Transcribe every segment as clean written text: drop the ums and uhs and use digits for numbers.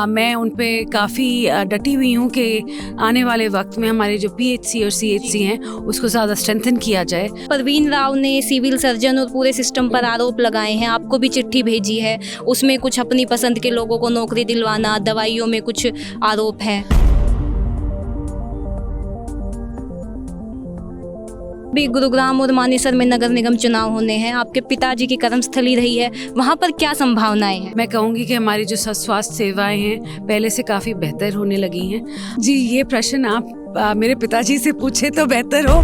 मैं उन पे काफ़ी डटी हुई हूँ कि आने वाले वक्त में हमारे जो पीएचसी और सीएचसी हैं उसको ज़्यादा स्ट्रेंथन किया जाए। परवीन राव ने सिविल सर्जन और पूरे सिस्टम पर आरोप लगाए हैं, आपको भी चिट्ठी भेजी है, उसमें कुछ अपनी पसंद के लोगों को नौकरी दिलवाना, दवाइयों में कुछ आरोप है। भी गुरुग्राम और मानेसर में नगर निगम चुनाव होने हैं, आपके पिताजी की कर्मस्थली रही है, वहाँ पर क्या संभावनाएं हैं? मैं कहूँगी कि हमारी जो स्वास्थ्य सेवाएं हैं पहले से काफ़ी बेहतर होने लगी हैं। जी, ये प्रश्न आप मेरे पिताजी से पूछे तो बेहतर हो।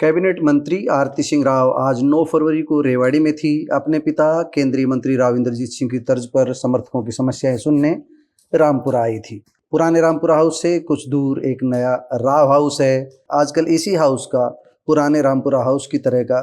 कैबिनेट मंत्री आरती सिंह राव आज 9 फरवरी को रेवाड़ी में थी। अपने पिता केंद्रीय मंत्री राव इंद्रजीत सिंह की तर्ज पर समर्थकों की समस्याएं सुनने रामपुरा आई थी। पुराने रामपुरा हाउस से कुछ दूर एक नया राव हाउस है। आजकल इसी हाउस का पुराने रामपुरा हाउस की तरह का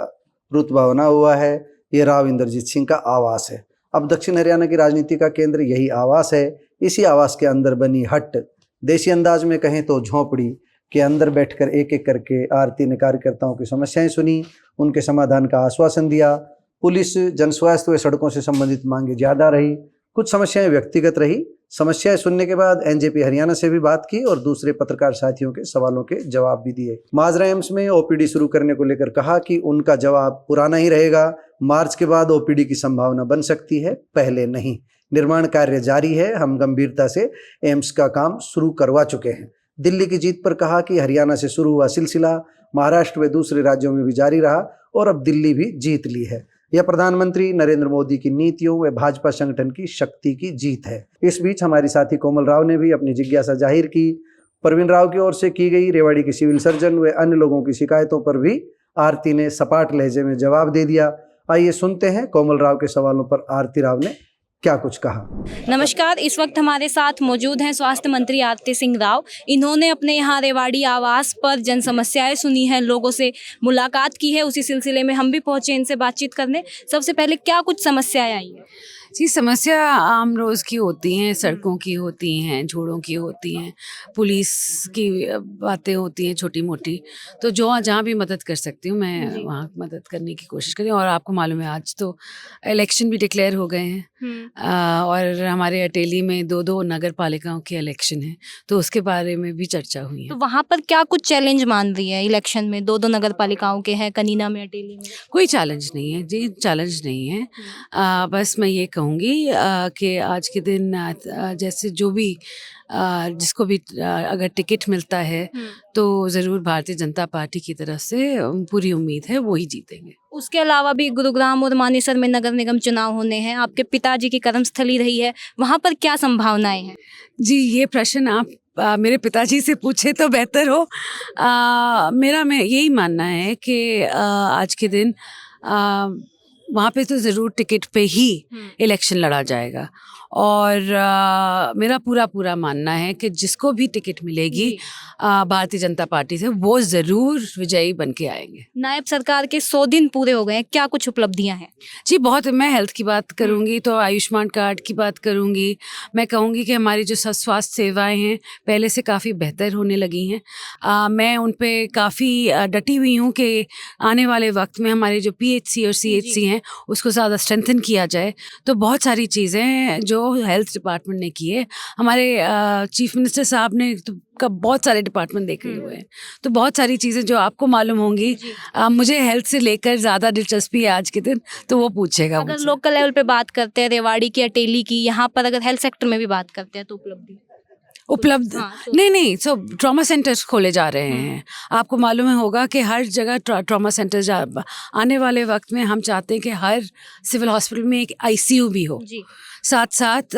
रुतबा बना हुआ है। ये राव इंद्रजीत सिंह का आवास है। अब दक्षिण हरियाणा की राजनीति का केंद्र यही आवास है। इसी आवास के अंदर बनी हट, देसी अंदाज में कहें तो झोंपड़ी के अंदर बैठकर एक एक करके आरती ने कार्यकर्ताओं की समस्याएं सुनी, उनके समाधान का आश्वासन दिया। पुलिस, जनस्वास्थ्य व सड़कों से संबंधित मांगे ज्यादा रही, कुछ समस्याएं व्यक्तिगत रही। समस्याएं सुनने के बाद एनजेपी हरियाणा से भी बात की और दूसरे पत्रकार साथियों के सवालों के जवाब भी दिए। माजरा एम्स में ओपीडी शुरू करने को लेकर कहा कि उनका जवाब पुराना ही रहेगा। मार्च के बाद ओपीडी की संभावना बन सकती है, पहले नहीं। निर्माण कार्य जारी है, हम गंभीरता से एम्स का काम शुरू करवा चुके हैं। दिल्ली की जीत पर कहा कि हरियाणा से शुरू हुआ सिलसिला महाराष्ट्र व दूसरे राज्यों में भी जारी रहा और अब दिल्ली भी जीत ली है। यह प्रधानमंत्री नरेंद्र मोदी की नीतियों व भाजपा संगठन की शक्ति की जीत है। इस बीच हमारी साथी कोमल राव ने भी अपनी जिज्ञासा जाहिर की। परवीन राव की ओर से की गई रेवाड़ी के सिविल सर्जन व अन्य लोगों की शिकायतों पर भी आरती ने सपाट लहजे में जवाब दे दिया। आइए सुनते हैं कोमल राव के सवालों पर आरती राव ने क्या कुछ कहा। नमस्कार, इस वक्त हमारे साथ मौजूद हैं स्वास्थ्य मंत्री आरती सिंह राव। इन्होंने अपने यहाँ रेवाड़ी आवास पर जन समस्याएं सुनी हैं, लोगों से मुलाकात की है। उसी सिलसिले में हम भी पहुंचे इनसे बातचीत करने। सबसे पहले क्या कुछ समस्याएं आई हैं? जी, समस्या आम रोज़ की होती हैं, सड़कों की होती हैं, झोड़ों की होती हैं, पुलिस की बातें होती हैं छोटी मोटी। तो जो जहाँ भी मदद कर सकती हूँ मैं वहाँ मदद करने की कोशिश करी। और आपको मालूम है आज तो इलेक्शन भी डिक्लेयर हो गए हैं और हमारे अटेली में 2-2 नगर पालिकाओं के इलेक्शन हैं, तो उसके बारे में भी चर्चा हुई है। तो वहाँ पर क्या कुछ चैलेंज मान रही है? इलेक्शन में 2-2 नगर पालिकाओं के हैं, कनीना में, अटेली में। कोई चैलेंज नहीं है जी, चैलेंज नहीं है। बस मैं ये कहूँगी कि आज के दिन जैसे जो भी जिसको भी अगर टिकट मिलता है तो ज़रूर भारतीय जनता पार्टी की तरफ से पूरी उम्मीद है वो ही जीतेंगे। उसके अलावा भी गुरुग्राम और मानेसर में नगर निगम चुनाव होने हैं, आपके पिताजी की कर्मस्थली रही है, वहाँ पर क्या संभावनाएं हैं? जी, ये प्रश्न आप मेरे पिताजी से पूछे तो बेहतर हो। मेरा यही मानना है कि आज के दिन वहाँ पे तो ज़रूर टिकट पे ही इलेक्शन लड़ा जाएगा और मेरा पूरा मानना है कि जिसको भी टिकट मिलेगी भारतीय जनता पार्टी से वो ज़रूर विजयी बन के आएंगे। नायब सरकार के 100 दिन पूरे हो गए हैं, क्या कुछ उपलब्धियां हैं? जी, बहुत। मैं हेल्थ की बात करूंगी तो आयुष्मान कार्ड की बात करूंगी। मैं कहूंगी कि हमारी जो स्वास्थ्य सेवाएं हैं पहले से काफ़ी बेहतर होने लगी हैं। मैं उन पे काफ़ी डटी हुई हूँ कि आने वाले वक्त में हमारे जो पीएचसी और सीएचसी हैं उसको ज़्यादा स्ट्रेंथन किया जाए। तो बहुत सारी चीज़ें जो हेल्थ डिपार्टमेंट ने की है, हमारे चीफ मिनिस्टर साहब ने तो बहुत सारे डिपार्टमेंट देखे हुए हैं, तो बहुत सारी चीज़ें जो आपको मालूम होंगी। मुझे हेल्थ से लेकर ज़्यादा दिलचस्पी है आज के दिन, तो वो पूछेगा। अगर लोकल लेवल पे बात करते हैं, रेवाड़ी की, अटेली की, यहाँ पर अगर हेल्थ सेक्टर में भी बात करते हैं तो उपलब्ध नहीं, सो ट्रॉमा सेंटर्स खोले जा रहे हैं। आपको मालूम होगा कि हर जगह ट्रॉमा सेंटर्स आने वाले वक्त में हम चाहते हैं कि हर सिविल हॉस्पिटल में एक आईसीयू भी हो। साथ साथ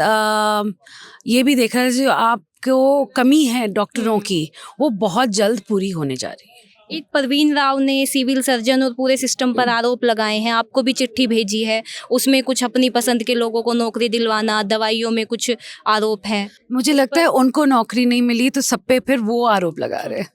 ये भी देखा है जो आपको कमी है डॉक्टरों की, वो बहुत जल्द पूरी होने जा रही है। एक परवीन राव ने सिविल सर्जन और पूरे सिस्टम पर आरोप लगाए हैं, आपको भी चिट्ठी भेजी है, उसमें कुछ अपनी पसंद के लोगों को नौकरी दिलवाना, दवाइयों में कुछ आरोप है। मुझे लगता है उनको नौकरी नहीं मिली तो सब पे फिर वो आरोप लगा रहे हैं।